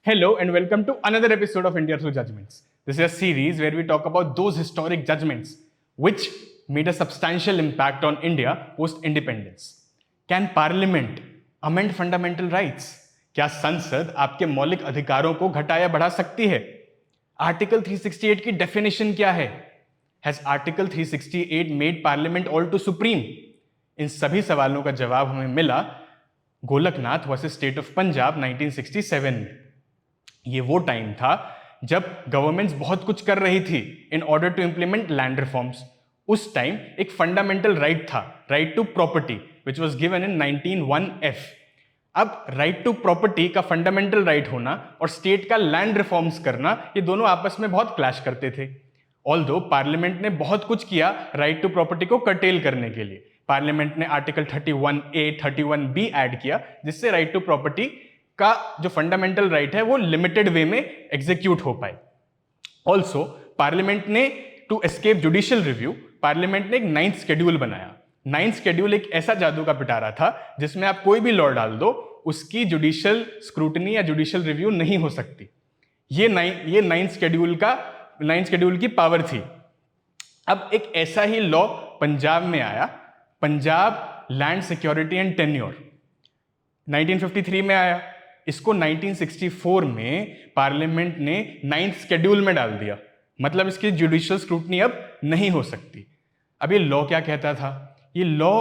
Hello and welcome to another episode of India Through Judgments. This is a series where we talk about those historic judgments which made a substantial impact on India post-independence. Can Parliament amend fundamental rights? क्या संसद आपके मौलिक अधिकारों को घटा या बढ़ा सकती है? आर्टिकल 368 की डेफिनेशन क्या है? Has Article 368 made Parliament all too supreme? इन सभी सवालों का जवाब हमें मिला Golaknath versus state of Punjab 1967 में। ये वो टाइम था जब गवर्नमेंट्स बहुत कुछ कर रही थी in order to implement land reforms. उस टाइम एक फंडामेंटल राइट था, right to property, which was given in 1901F। अब राइट टू प्रॉपर्टी का फंडामेंटल राइट होना और स्टेट का लैंड रिफॉर्म्स करना, ये दोनों आपस में बहुत क्लैश करते थे। ऑल्दो पार्लियामेंट ने बहुत कुछ किया राइट टू प्रॉपर्टी को कर्टेल करने के लिए। पार्लियामेंट ने आर्टिकल 31A 31B ऐड किया, जिससे राइट टू प्रॉपर्टी का जो फंडामेंटल राइट है वो लिमिटेड वे में एग्जीक्यूट हो पाए। ऑल्सो पार्लियामेंट ने to escape judicial review, parliament ने एक 9th शेड्यूल बनाया। 9th शेड्यूल एक ऐसा जादू का पिटारा था जिसमें आप कोई भी लॉ डाल दो, उसकी जुडिशियल स्क्रूटनी या जुडिशियल रिव्यू नहीं हो सकती। ये 9th शेड्यूल की पावर थी। अब एक ऐसा ही लॉ पंजाब में आया, Punjab land security and tenure, 1953 में आया। इसको 1964 में पार्लियामेंट ने 9th शेड्यूल में डाल दिया, मतलब इसकी जुडिशियल स्क्रूटनी अब नहीं हो सकती। अब ये लॉ क्या कहता था? ये लॉ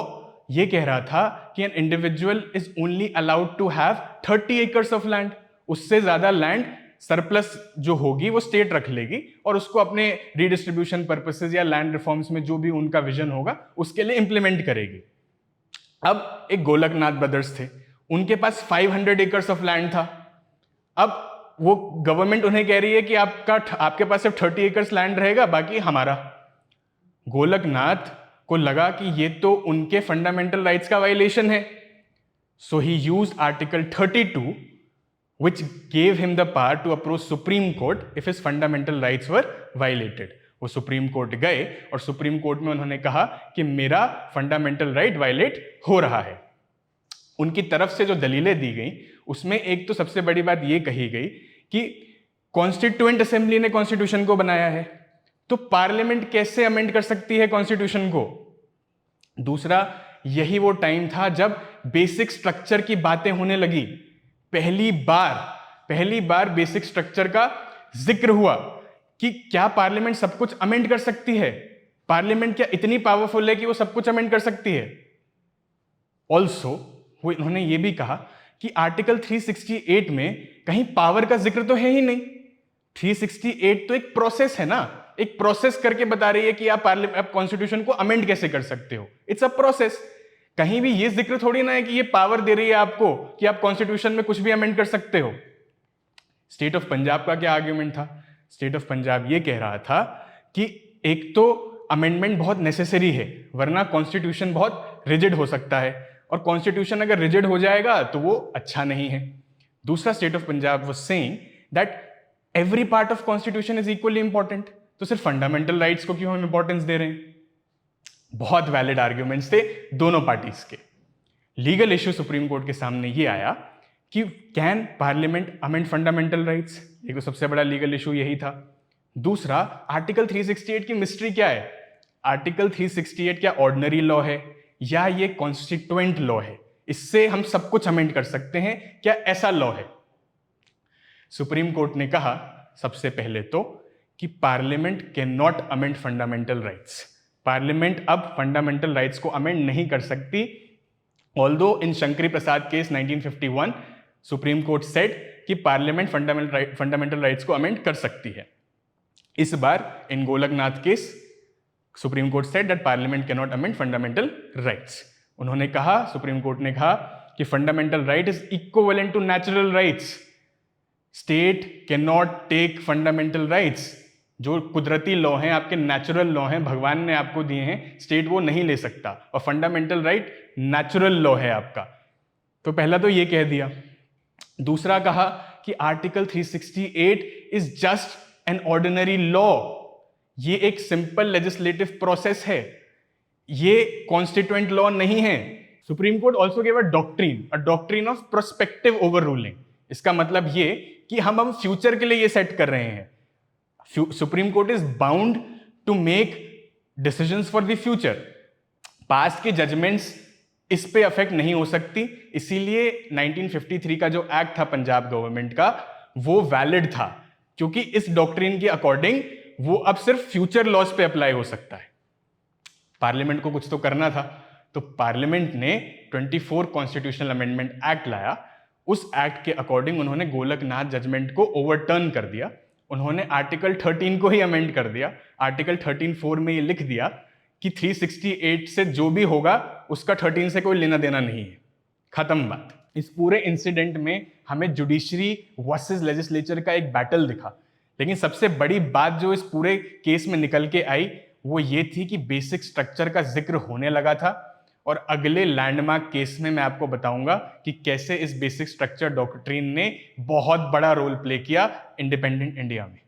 ये कह रहा था कि an individual is only allowed to have 30 acres of land. उससे ज्यादा लैंड सरप्लस जो होगी वो स्टेट रख लेगी और उसको अपने रीडिस्ट्रीब्यूशन पर्पसेस या लैंड रिफॉर्म्स में जो भी उनका विजन होगा उसके लिए इंप्लीमेंट करेगी। अब एक गोलकनाथ ब्रदर्स थे, उनके पास 500 एकर्स ऑफ लैंड था। अब वो गवर्नमेंट उन्हें कह रही है कि आपके पास सिर्फ 30 एकर्स लैंड रहेगा, बाकी हमारा। गोलकनाथ को लगा कि ये तो उनके फंडामेंटल राइट्स का वायलेशन है, so he used article 32 which gave him the power to approach Supreme Court if his fundamental rights were violated. वो सुप्रीम कोर्ट गए और सुप्रीम कोर्ट में उन्होंने कहा कि मेरा फंडामेंटल राइट वायलेट हो रहा है। उनकी तरफ से जो दलीलें दी गई उसमें एक तो सबसे बड़ी बात ये कही गई कि कॉन्स्टिट्यूएंट असेंबली ने कॉन्स्टिट्यूशन को बनाया है, तो पार्लियामेंट कैसे अमेंड कर सकती है कॉन्स्टिट्यूशन को। दूसरा, यही वो टाइम था जब बेसिक स्ट्रक्चर की बातें होने लगी। पहली बार बेसिक स्ट्रक्चर का जिक्र हुआ कि क्या पार्लियामेंट सब कुछ अमेंड कर सकती है, पार्लियामेंट क्या इतनी पावरफुल है कि वो सब कुछ अमेंड कर सकती है। ऑल्सो वो इन्होंने ये भी कहा कि आर्टिकल 368 में कहीं पावर का जिक्र तो है ही नहीं। 368 तो एक प्रोसेस है ना, एक प्रोसेस करके बता रही है कि आप कॉन्स्टिट्यूशन को अमेंड कैसे कर सकते हो। It's a process. कहीं भी ये जिक्र थोड़ी ना है कि ये पावर दे रही है आपको कि आप कॉन्स्टिट्यूशन में कुछ भी अमेंड कर सकते हो। स्टेट ऑफ पंजाब का क्या आर्ग्यूमेंट था? स्टेट ऑफ पंजाब ये कह रहा था कि एक तो अमेंडमेंट बहुत नेसेसरी है, वरना कॉन्स्टिट्यूशन बहुत रिजिड हो सकता है, और कॉन्स्टिट्यूशन अगर रिजिड हो जाएगा तो वो अच्छा नहीं है। दूसरा, state of Punjab was saying that every part of constitution is equally important, तो सिर्फ फंडामेंटल राइट्स को क्यों हम इंपॉर्टेंस दे रहे हैं। बहुत वैलिड आर्ग्यूमेंट्स थे दोनों पार्टीज के। लीगल इश्यू सुप्रीम कोर्ट के सामने ये आया कि can parliament amend fundamental rights, एक तो सबसे बड़ा लीगल इशू यही था। दूसरा, आर्टिकल 368 की मिस्ट्री क्या है? आर्टिकल 368 क्या ऑर्डिनरी लॉ है या ये कॉन्स्टिट्यूएंट लॉ है? इससे हम सब कुछ अमेंड कर सकते हैं, क्या ऐसा लॉ है? सुप्रीम कोर्ट ने कहा सबसे पहले तो कि parliament can not amend fundamental rights. Parliament अब फंडामेंटल राइट्स को अमेंड नहीं कर सकती। Although in Shankari Prasad case 1951 Supreme Court said कि पार्लियामेंट फंडामेंटल राइट्स को अमेंड कर सकती है। इस बार in Golaknath case Supreme Court said that parliament can not amend fundamental rights. उन्होंने कहा, सुप्रीम कोर्ट ने कहा कि fundamental right is equivalent to natural rights. State can not take fundamental rights. जो कुदरती लॉ हैं, आपके नेचुरल लॉ हैं, भगवान ने आपको दिए हैं, स्टेट वो नहीं ले सकता, और फंडामेंटल राइट नेचुरल लॉ है आपका। तो पहला तो ये कह दिया। दूसरा कहा कि article 368 is just an ordinary law, ये एक सिंपल लेजिस्लेटिव प्रोसेस है, ये कॉन्स्टिट्यूएंट लॉ नहीं है। Supreme court also gave a doctrine of prospective over ruling. इसका मतलब ये कि हम फ्यूचर के लिए ये सेट कर रहे हैं। Supreme Court is bound to make decisions for the future. Past के जजमेंट्स इस पे अफेक्ट नहीं हो सकती, इसीलिए 1953 का जो एक्ट था पंजाब गवर्नमेंट का वो वैलिड था, क्योंकि इस डॉक्ट्रिन के अकॉर्डिंग वो अब सिर्फ फ्यूचर लॉज पे अप्लाई हो सकता है। पार्लियामेंट को कुछ तो करना था, तो पार्लियामेंट ने 24 कॉन्स्टिट्यूशनल अमेंडमेंट एक्ट लाया। उस एक्ट के अकॉर्डिंग उन्होंने गोलकनाथ जजमेंट को ओवरटर्न कर दिया। उन्होंने आर्टिकल 13 को ही अमेंड कर दिया। आर्टिकल 13(4) में ये लिख दिया कि 368 से जो भी होगा उसका 13 से कोई लेना देना नहीं है, खत्म बात। इस पूरे इंसिडेंट में हमें जुडिशरी वर्सेस लेजिस्लेचर का एक बैटल दिखा, लेकिन सबसे बड़ी बात जो इस पूरे केस में निकल के आई वो ये थी कि बेसिक स्ट्रक्चर का जिक्र होने लगा था, और अगले लैंडमार्क केस में मैं आपको बताऊंगा कि कैसे इस बेसिक स्ट्रक्चर डॉक्ट्रिन ने बहुत बड़ा रोल प्ले किया इंडिपेंडेंट इंडिया में।